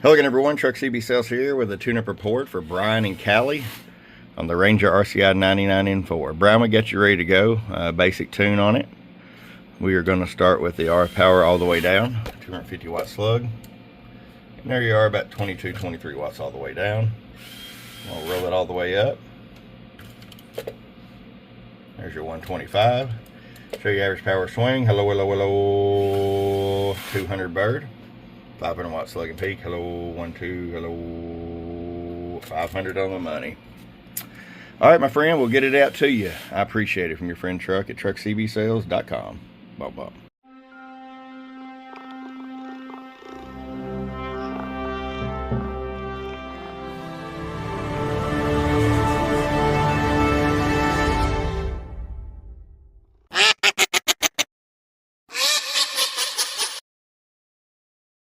Hello again, everyone. Truck CB Sales here with a tune-up report for Brian and Callie on the Ranger RCI 99N4. Brian, we got you ready to go. Basic tune on it. We are going to start with the R power all the way down, 250 watt slug. And there you are, about 22, 23 watts all the way down. We'll roll it all the way up. There's your 125. Show you average power swing. Hello, hello, hello. 200 bird. 500 watt slug and peak. Hello, 1, 2, hello. 500 on the money. All right, my friend, we'll get it out to you. I appreciate it. From your friend Truck at truckcbsales.com. Bye bye.